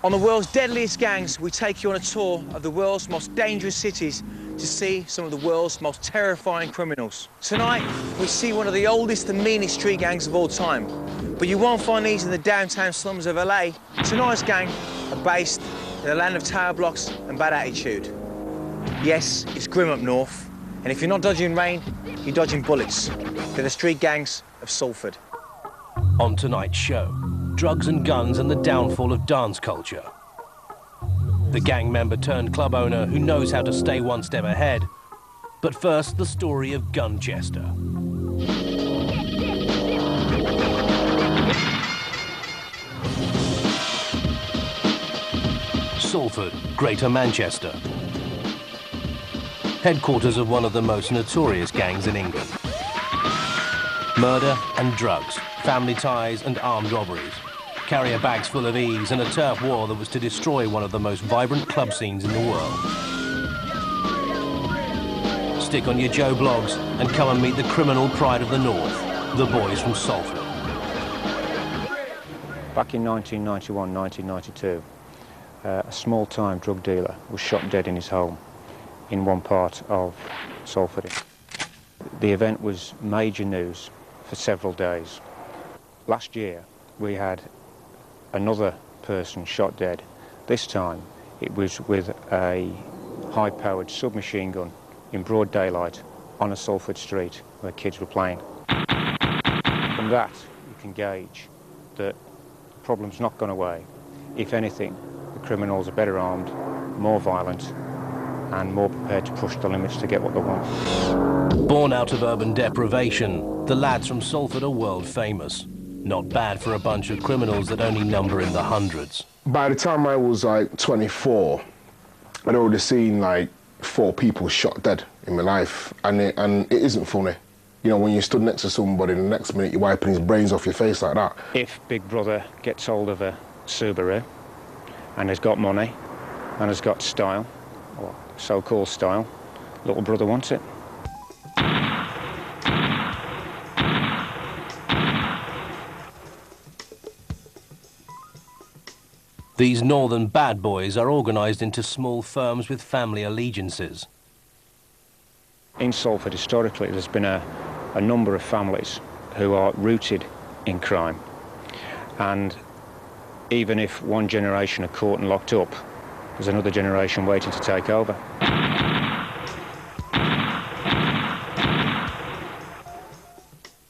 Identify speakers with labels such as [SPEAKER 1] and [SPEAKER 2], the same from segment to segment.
[SPEAKER 1] On the world's deadliest gangs, we take you on a tour of the world's most dangerous cities to see some of the world's most terrifying criminals. Tonight, we see one of the oldest and meanest street gangs of all time. But you won't find these in the downtown slums of LA. Tonight's gang are based in the land of tower blocks and bad attitude. Yes, it's grim up north, and if you're not dodging rain, you're dodging bullets. They're the street gangs of Salford.
[SPEAKER 2] On tonight's show, drugs and guns and the downfall of dance culture. The gang member turned club owner who knows how to stay one step ahead. But first, the story of Gunchester. Salford, Greater Manchester. Headquarters of one of the most notorious gangs in England. Murder and drugs, family ties and armed robberies. Carrier bags full of ease and a turf war that was to destroy one of the most vibrant club scenes in the world. Stick on your Joe Blogs and come and meet the criminal pride of the North, the boys from Salford.
[SPEAKER 3] Back in 1991, 1992, a small-time drug dealer was shot dead in his home in one part of Salford. The event was major news for several days. Last year, we had another person shot dead. This time, it was with a high-powered submachine gun in broad daylight on a Salford street where kids were playing. From that, you can gauge that the problem's not gone away. If anything, the criminals are better armed, more violent, and more prepared to push the limits to get what they want.
[SPEAKER 2] Born out of urban deprivation, the lads from Salford are world famous. Not bad for a bunch of criminals that only number in the hundreds.
[SPEAKER 4] By the time I was like 24, I'd already seen like 4 people shot dead in my life, and it isn't funny. You know, when you stood next to somebody, the next minute you're wiping his brains off your face like that.
[SPEAKER 3] If Big Brother gets hold of a Subaru and has got money and has got style, or so-called style, little brother wants it.
[SPEAKER 2] These northern bad boys are organised into small firms with family allegiances.
[SPEAKER 3] In Salford, historically, there's been a number of families who are rooted in crime. And even if one generation are caught and locked up, there's another generation waiting to take over.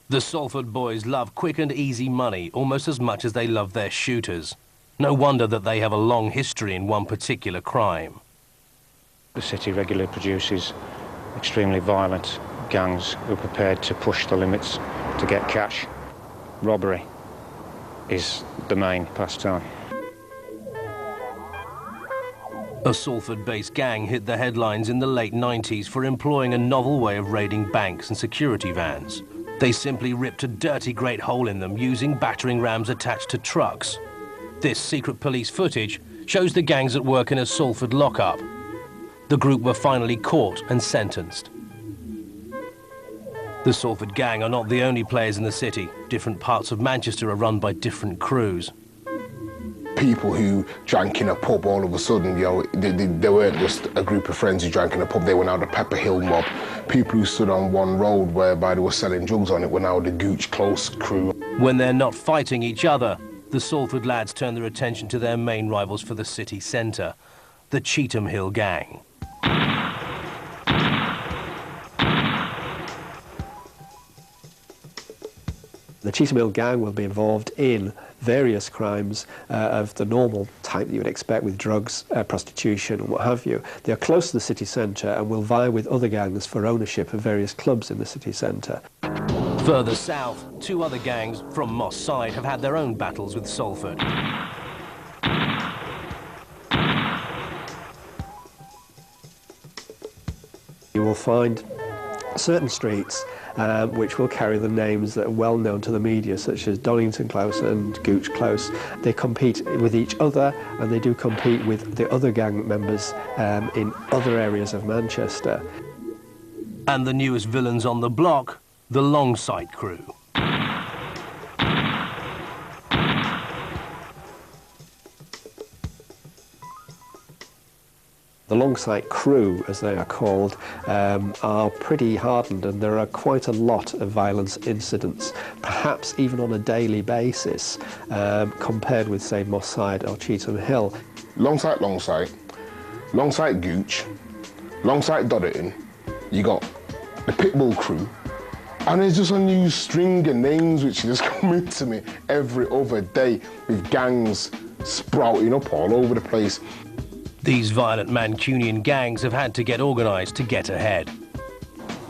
[SPEAKER 2] The Salford boys love quick and easy money almost as much as they love their shooters. No wonder that they have a long history in one particular crime.
[SPEAKER 3] The city regularly produces extremely violent gangs who are prepared to push the limits to get cash. Robbery is the main pastime.
[SPEAKER 2] A Salford-based gang hit the headlines in the late 90s for employing a novel way of raiding banks and security vans. They simply ripped a dirty great hole in them using battering rams attached to trucks. This secret police footage shows the gangs at work in a Salford lockup. The group were finally caught and sentenced. The Salford gang are not the only players in the city. Different parts of Manchester are run by different crews.
[SPEAKER 4] People who drank in a pub all of a sudden, you know, they weren't just a group of friends who drank in a pub, they were now the Pepperhill mob. People who stood on one road whereby they were selling drugs on it were now the Gooch close crew.
[SPEAKER 2] When they're not fighting each other, the Salford lads turn their attention to their main rivals for the city centre, the Cheetham Hill gang.
[SPEAKER 5] The Cheetham Hill gang will be involved in various crimes of the normal type that you would expect with drugs, prostitution and what have you. They are close to the city centre and will vie with other gangs for ownership of various clubs in the city centre.
[SPEAKER 2] Further south, 2 other gangs from Moss Side have had their own battles with Salford.
[SPEAKER 5] You will find certain streets which will carry the names that are well known to the media, such as Doddington Close and Gooch Close. They compete with each other, and they do compete with the other gang members in other areas of Manchester.
[SPEAKER 2] And the newest villains on the block, the Longside crew.
[SPEAKER 5] The Longsight crew, as they are called, are pretty hardened, and there are quite a lot of violence incidents, perhaps even on a daily basis, compared with, say, Moss Side or Cheetham Hill.
[SPEAKER 4] Longsight, Gooch, Longsight, Doddington, you got the Pitbull crew, and there's just a new string of names which just come into me every other day, with gangs sprouting up all over the place.
[SPEAKER 2] These violent Mancunian gangs have had to get organised to get ahead.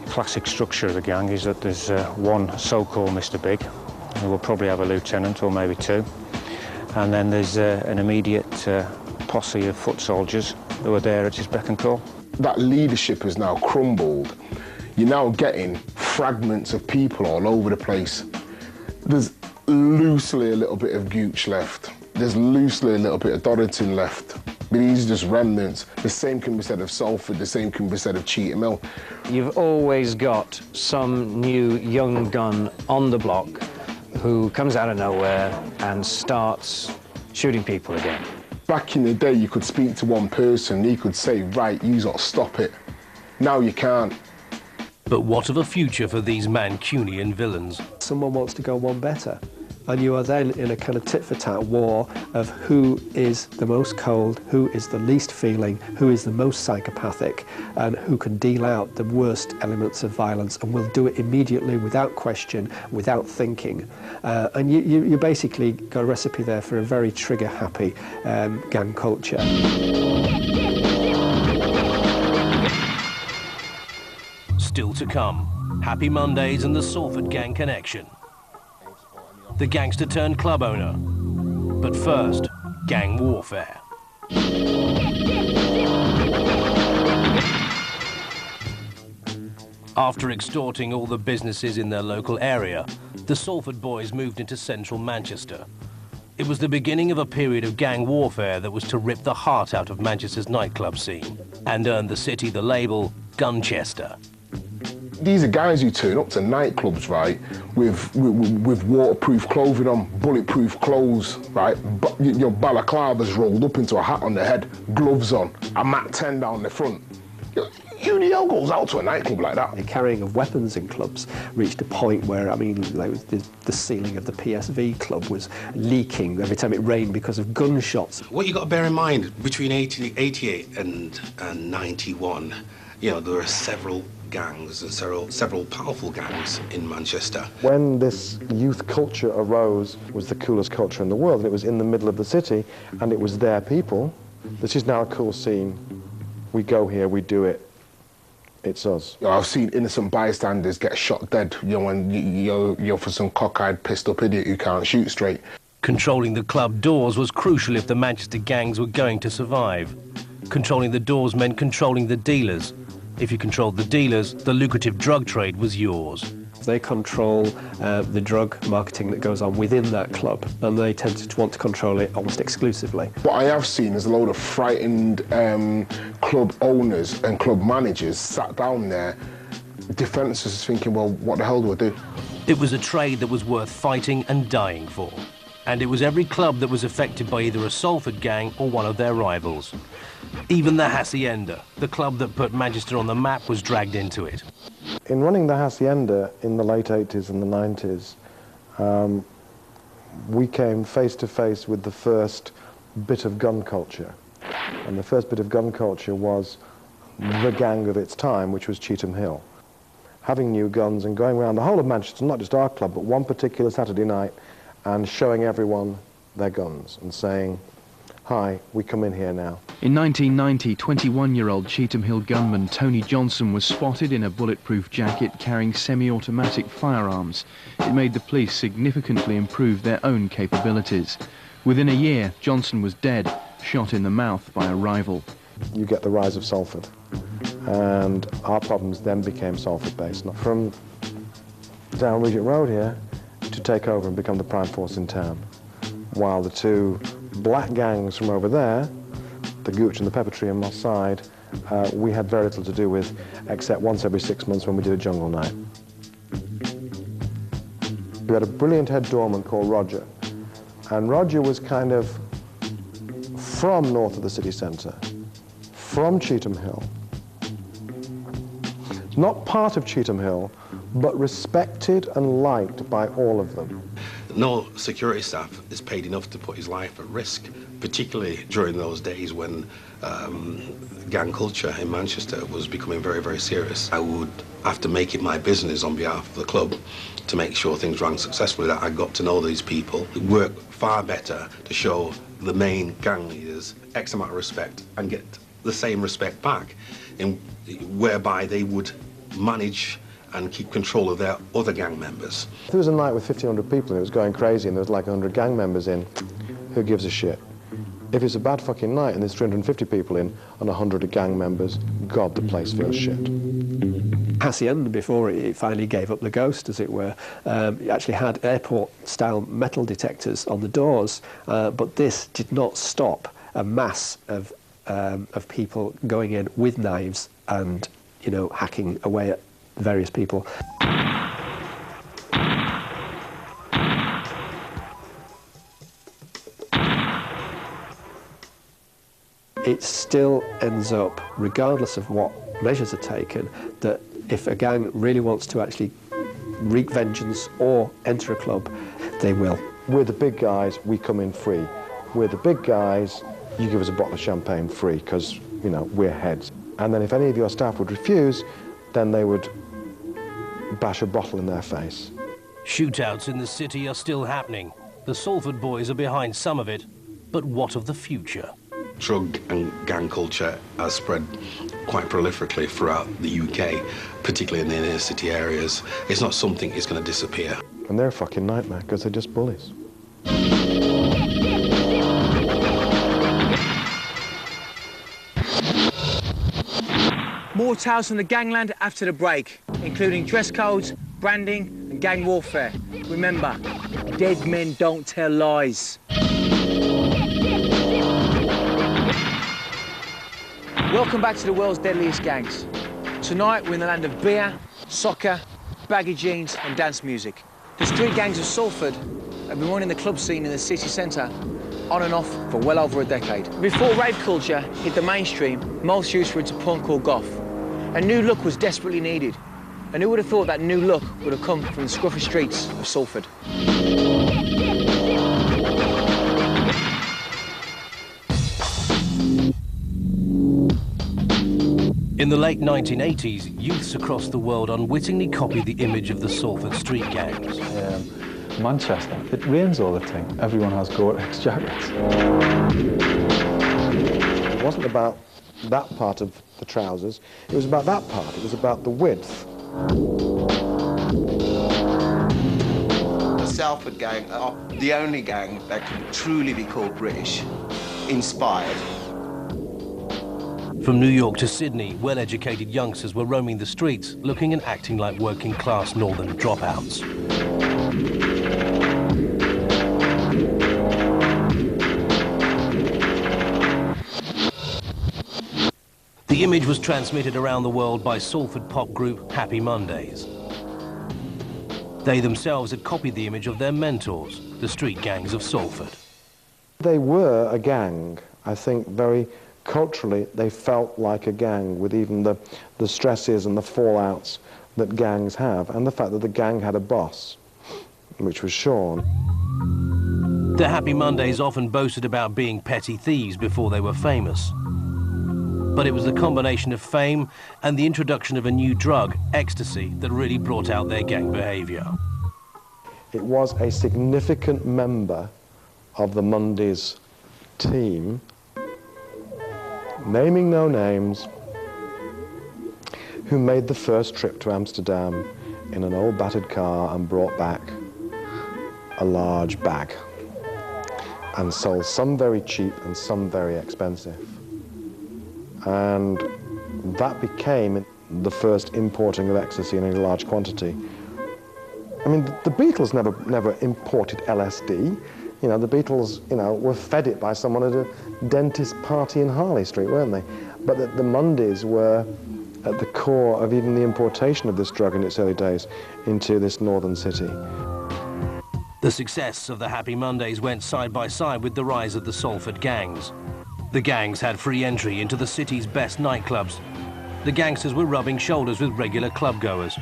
[SPEAKER 3] Classic structure of the gang is that there's one so-called Mr. Big, who will probably have a lieutenant or maybe two, and then there's an immediate posse of foot soldiers who are there at his beck and call.
[SPEAKER 4] That leadership has now crumbled. You're now getting fragments of people all over the place. There's loosely a little bit of Gooch left. There's loosely a little bit of Doddington left. But these are just remnants. The same can be said of Salford, the same can be said of Cheetham Hill.
[SPEAKER 6] You've always got some new young gun on the block who comes out of nowhere and starts shooting people again.
[SPEAKER 4] Back in the day, you could speak to one person, he could say, right, you got to stop it. Now you can't.
[SPEAKER 2] But what of a future for these Mancunian villains?
[SPEAKER 5] Someone wants to go one better, and you are then in a kind of tit-for-tat war of who is the most cold, who is the least feeling, who is the most psychopathic, and who can deal out the worst elements of violence and will do it immediately, without question, without thinking. And you basically got a recipe there for a very trigger-happy gang culture.
[SPEAKER 2] Still to come, Happy Mondays and the Salford gang connection. The gangster turned club owner. But first, gang warfare. After extorting all the businesses in their local area, the Salford boys moved into central Manchester. It was the beginning of a period of gang warfare that was to rip the heart out of Manchester's nightclub scene and earn the city the label Gunchester.
[SPEAKER 4] These are guys who turn up to nightclubs, right, with waterproof clothing on, bulletproof clothes, right, your balaclavas rolled up into a hat on the head, gloves on, a Mac 10 down the front. Who the hell goes out to a nightclub like that?
[SPEAKER 5] The carrying of weapons in clubs reached a point where, I mean, like the ceiling of the PSV club was leaking every time it rained because of gunshots.
[SPEAKER 7] What you got to bear in mind, between 88 and 91, you know, there were several gangs and several powerful gangs in Manchester.
[SPEAKER 8] When this youth culture arose, it was the coolest culture in the world, and it was in the middle of the city, and it was their people. This is now a cool scene. We go here, we do it. It's us.
[SPEAKER 4] You know, I've seen innocent bystanders get shot dead, you know, when you're for some cockeyed, pissed-up idiot who can't shoot straight.
[SPEAKER 2] Controlling the club doors was crucial if the Manchester gangs were going to survive. Controlling the doors meant controlling the dealers. If you controlled the dealers, the lucrative drug trade was yours.
[SPEAKER 5] They control the drug marketing that goes on within that club, and they tend to want to control it almost exclusively. What
[SPEAKER 4] I have seen is a load of frightened club owners and club managers sat down there, defences, thinking, well, what the hell do I do?
[SPEAKER 2] It was a trade that was worth fighting and dying for. And it was every club that was affected by either a Salford gang or one of their rivals. Even the Hacienda, the club that put Manchester on the map, was dragged into it.
[SPEAKER 8] In running the Hacienda in the late 80s and the 90s, we came face to face with the first bit of gun culture. And the first bit of gun culture was the gang of its time, which was Cheetham Hill. Having new guns and going around the whole of Manchester, not just our club, but one particular Saturday night, and showing everyone their guns and saying, hi, we come in here now.
[SPEAKER 9] In 1990, 21-year-old Cheetham Hill gunman Tony Johnson was spotted in a bulletproof jacket carrying semi-automatic firearms. It made the police significantly improve their own capabilities. Within a year, Johnson was dead, shot in the mouth by a rival.
[SPEAKER 8] You get the rise of Salford, and our problems then became Salford-based. From down Regent Road here, to take over and become the prime force in town, while the two black gangs from over there, the Gooch and the Pepperhill and Moss Side, we had very little to do with, except once every 6 months when we did a jungle night. We had a brilliant head doorman called Roger, and Roger was kind of from north of the city centre, from Cheetham Hill. Not part of Cheetham Hill, but respected and liked by all of them.
[SPEAKER 7] No security staff is paid enough to put his life at risk, particularly during those days when gang culture in Manchester was becoming very, very serious. I would have to make it my business on behalf of the club to make sure things ran successfully, that I got to know these people. It worked far better to show the main gang leaders X amount of respect and get the same respect back, whereby they would manage and keep control of their other gang members.
[SPEAKER 8] If there was a night with 1,500 people and it was going crazy and there was like 100 gang members in, who gives a shit? If it's a bad fucking night and there's 350 people in and 100 gang members, God, the place feels shit.
[SPEAKER 5] Hacienda, before it finally gave up the ghost, as it were, it actually had airport-style metal detectors on the doors, but this did not stop a mass of people going in with knives and, you know, hacking away at various people. It still ends up, regardless of what measures are taken, that if a gang really wants to actually wreak vengeance or enter a club, they will.
[SPEAKER 8] We're the big guys, we come in free. We're the big guys, you give us a bottle of champagne free, because, you know, we're heads. And then if any of your staff would refuse, then they would bash a bottle in their face.
[SPEAKER 2] Shootouts in the city are still happening. The Salford boys are behind some of it, but what of the future?
[SPEAKER 7] Drug and gang culture has spread quite prolifically throughout the UK, particularly in the inner city areas. It's not something that's going to disappear.
[SPEAKER 8] And they're a fucking nightmare, because they're just bullies.
[SPEAKER 1] More tales from the gangland after the break, including dress codes, branding and gang warfare. Remember, dead men don't tell lies. Welcome back to the world's deadliest gangs. Tonight we're in the land of beer, soccer, baggy jeans and dance music. The street gangs of Salford have been running the club scene in the city centre on and off for well over a decade. Before rave culture hit the mainstream, most youths were into punk or goth. A new look was desperately needed. And who would have thought that new look would have come from the scruffy streets of Salford?
[SPEAKER 2] In the late 1980s, youths across the world unwittingly copied the image of the Salford street gangs.
[SPEAKER 10] Manchester, it rains all the time. Everyone has Gore-Tex jackets.
[SPEAKER 8] It wasn't about that part of the trousers, it was about that part, it was about the width.
[SPEAKER 11] The Salford gang are the only gang that can truly be called British, inspired.
[SPEAKER 2] From New York to Sydney, well-educated youngsters were roaming the streets, looking and acting like working-class northern dropouts. The image was transmitted around the world by Salford pop group Happy Mondays. They themselves had copied the image of their mentors, the street gangs of Salford.
[SPEAKER 8] They were a gang. I think very culturally they felt like a gang, with even the stresses and the fallouts that gangs have, and the fact that the gang had a boss, which was Sean.
[SPEAKER 2] The Happy Mondays often boasted about being petty thieves before they were famous. But it was the combination of fame and the introduction of a new drug, ecstasy, that really brought out their gang behaviour.
[SPEAKER 8] It was a significant member of the Mondays team, naming no names, who made the first trip to Amsterdam in an old battered car and brought back a large bag and sold some very cheap and some very expensive. And that became the first importing of ecstasy in any large quantity. I mean, the Beatles never imported LSD. You know, the Beatles, you know, were fed it by someone at a dentist party in Harley Street, weren't they? But the Mondays were at the core of even the importation of this drug in its early days into this northern city.
[SPEAKER 2] The success of the Happy Mondays went side by side with the rise of the Salford gangs. The gangs had free entry into the city's best nightclubs. The gangsters were rubbing shoulders with regular club-goers.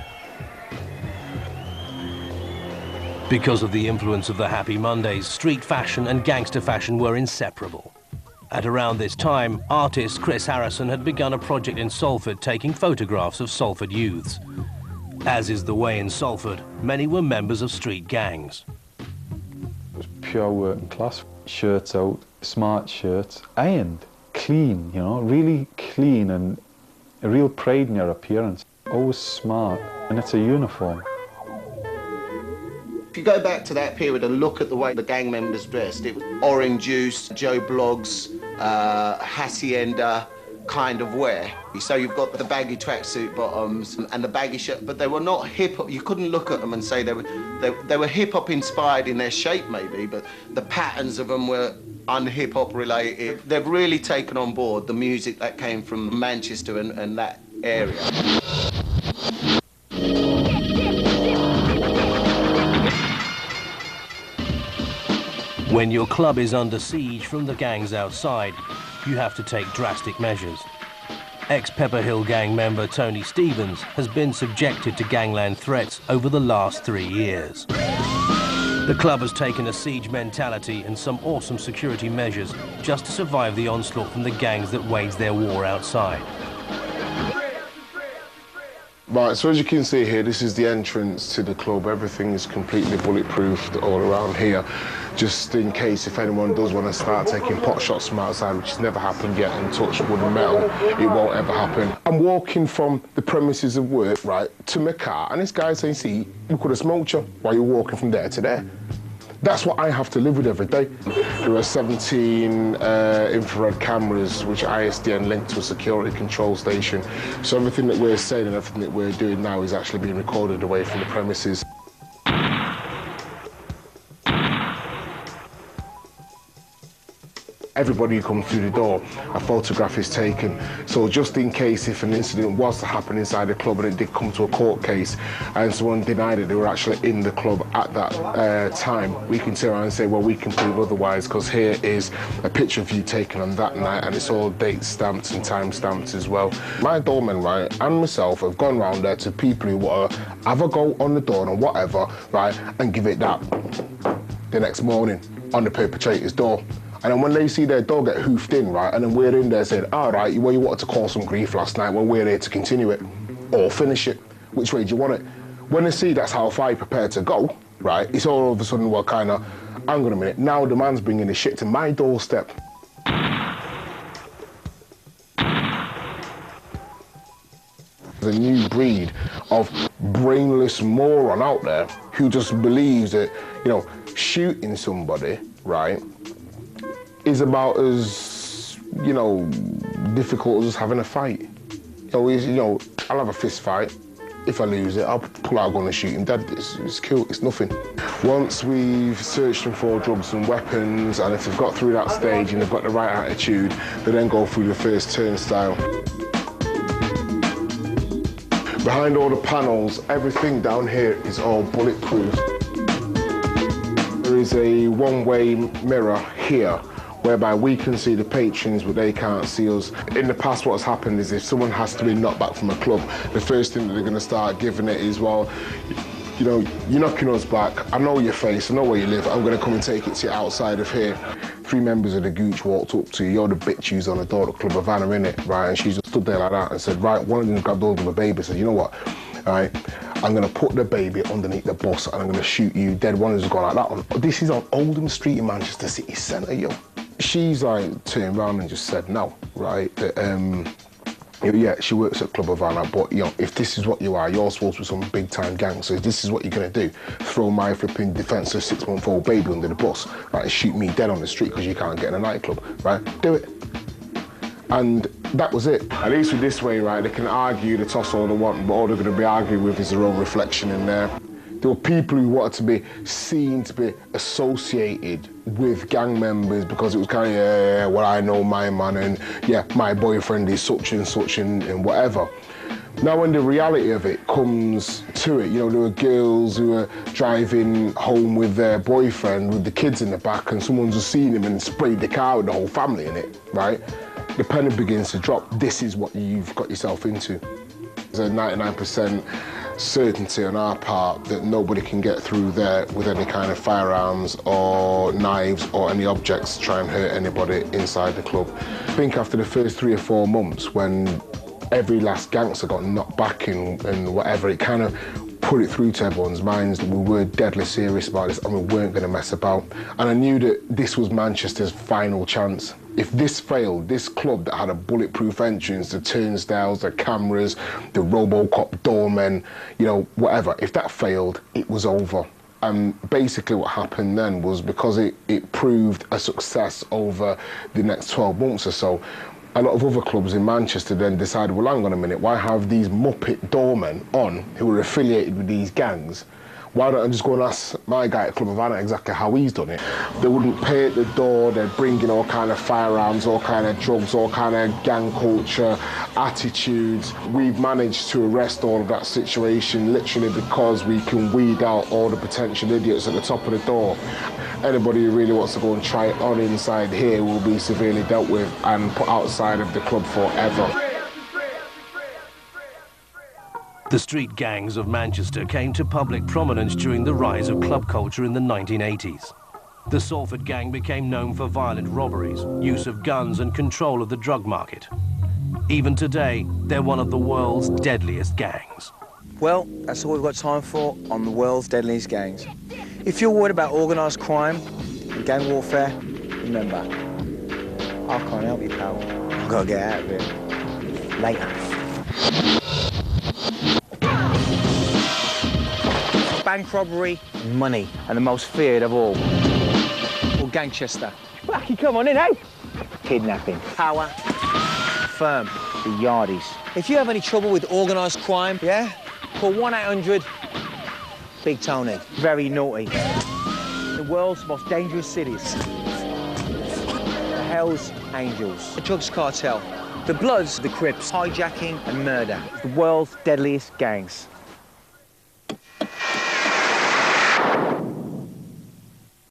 [SPEAKER 2] Because of the influence of the Happy Mondays, street fashion and gangster fashion were inseparable. At around this time, artist Chris Harrison had begun a project in Salford taking photographs of Salford youths. As is the way in Salford, many were members of street gangs.
[SPEAKER 10] It was pure working class. Shirts out, smart shirts, ironed, clean, you know, really clean, and a real pride in your appearance. Always smart, and it's a uniform.
[SPEAKER 11] If you go back to that period and look at the way the gang members dressed, it was orange juice, Joe Bloggs, hacienda kind of wear. So you've got the baggy tracksuit bottoms and the baggy shirt, but they were not hip-hop. You couldn't look at them and say they were hip-hop inspired in their shape maybe, but the patterns of them were un-hip-hop related. They've really taken on board the music that came from Manchester and that area.
[SPEAKER 2] When your club is under siege from the gangs outside, you have to take drastic measures. Ex-Pepperhill gang member Tony Stevens has been subjected to gangland threats over the last 3 years. The club has taken a siege mentality and some awesome security measures just to survive the onslaught from the gangs that wage their war outside.
[SPEAKER 4] Right, so as you can see here, this is the entrance to the club. Everything is completely bulletproof all around here, just in case if anyone does want to start taking pot shots from outside, which has never happened yet, and touch wood and metal, it won't ever happen. I'm walking from the premises of work, right, to my car, and this guy's saying, see, we could have smoked you while you're walking from there to there. That's what I have to live with every day. There are 17 infrared cameras which ISDN linked to a security control station. So everything that we're saying and everything that we're doing now is actually being recorded away from the premises. Everybody who comes through the door, a photograph is taken. So just in case if an incident was to happen inside the club and it did come to a court case and someone denied that they were actually in the club at that time, we can turn around and say, well, we can prove otherwise, because here is a picture of you taken on that night, and it's all date stamped and time stamped as well. My doorman, right, and myself have gone round there to people who want to have a go on the door and whatever, right, and give it that the next morning on the perpetrator's door. And then when they see their dog get hoofed in, right, and then we're in there saying, all right, well, you wanted to cause some grief last night, well, we're here to continue it or finish it. Which way do you want it? When they see that's how far you're prepared to go, right, it's all of a sudden, well, kind of, hang on a minute, now the man's bringing the shit to my doorstep. There's a new breed of brainless moron out there who just believes that, you know, shooting somebody, right, is about as, you know, difficult as just having a fight. You know, I'll have a fist fight. If I lose it, I'll pull out a gun and shoot him dead. It's cool, it's nothing. Once we've searched them for drugs and weapons, and if they've got through that stage and they've got the right attitude, they then go through the first turnstile. Behind all the panels, everything down here is all bulletproof. There is a one-way mirror here, whereby we can see the patrons, but they can't see us. In the past, what's happened is if someone has to be knocked back from a club, the first thing that they're going to start giving it is, well, you know, you're knocking us back, I know your face, I know where you live, I'm going to come and take it to you outside of here. 3 members of the Gooch walked up to you, you're the bitch who's on the door of the Club Havana, innit, right? And she just stood there like that and said, right, one of them grabbed hold of a baby and said, you know what, all right, I'm going to put the baby underneath the bus and I'm going to shoot you dead. One has gone like that. This is on Oldham Street in Manchester City Centre, yo. She's like turned around and just said no, right? Yeah, she works at Club Havana, but you know, if this is what you are, you're supposed to be some big time gang, so if this is what you're gonna do, throw my flipping defensive 6-month-old baby under the bus, right, and shoot me dead on the street because you can't get in a nightclub, right? Do it. And that was it. At least with this way, right, they can argue the toss all they want, but all they're gonna be arguing with is their own reflection in there. There were people who wanted to be seen to be associated with gang members because it was kind of, well, I know my man and, yeah, my boyfriend is such and such and whatever. Now when the reality of it comes to it, you know, there were girls who were driving home with their boyfriend with the kids in the back and someone's just seen him and sprayed the car with the whole family in it, right? The penny begins to drop. This is what you've got yourself into. There's a 99% certainty on our part that nobody can get through there with any kind of firearms or knives or any objects to try and hurt anybody inside the club. I think after the first 3 or 4 months when every last gangster got knocked back and whatever, it kind of put it through to everyone's minds that we were deadly serious about this and we weren't going to mess about. And I knew that this was Manchester's final chance. If this failed, this club that had a bulletproof entrance, the turnstiles, the cameras, the Robocop doormen, you know, whatever, if that failed, it was over. And basically what happened then was because it proved a success over the next 12 months or so, a lot of other clubs in Manchester then decided, well, hang on a minute, why have these Muppet doormen on who are affiliated with these gangs? Why don't I just go and ask my guy at Club Havana exactly how he's done it? They wouldn't pay at the door, they'd bring in all kind of firearms, all kind of drugs, all kind of gang culture, attitudes. We've managed to arrest all of that situation literally because we can weed out all the potential idiots at the top of the door. Anybody who really wants to go and try it on inside here will be severely dealt with and put outside of the club forever.
[SPEAKER 2] The street gangs of Manchester came to public prominence during the rise of club culture in the 1980s. The Salford gang became known for violent robberies, use of guns and control of the drug market. Even today, they're one of the world's deadliest gangs.
[SPEAKER 1] Well, that's all we've got time for on the world's deadliest gangs. If you're worried about organised crime and gang warfare, remember, I can't help you, pal. I've got to get out of here. Later. Bank robbery, money, and the most feared of all, Gangchester. Lucky, come on in, eh? Kidnapping, power, firm, the yardies. If you have any trouble with organised crime, yeah, call 1-800 Big Tony. Very naughty. The world's most dangerous cities. The Hell's Angels. The drugs cartel. The Bloods, the Crips. Hijacking and murder. The world's deadliest gangs.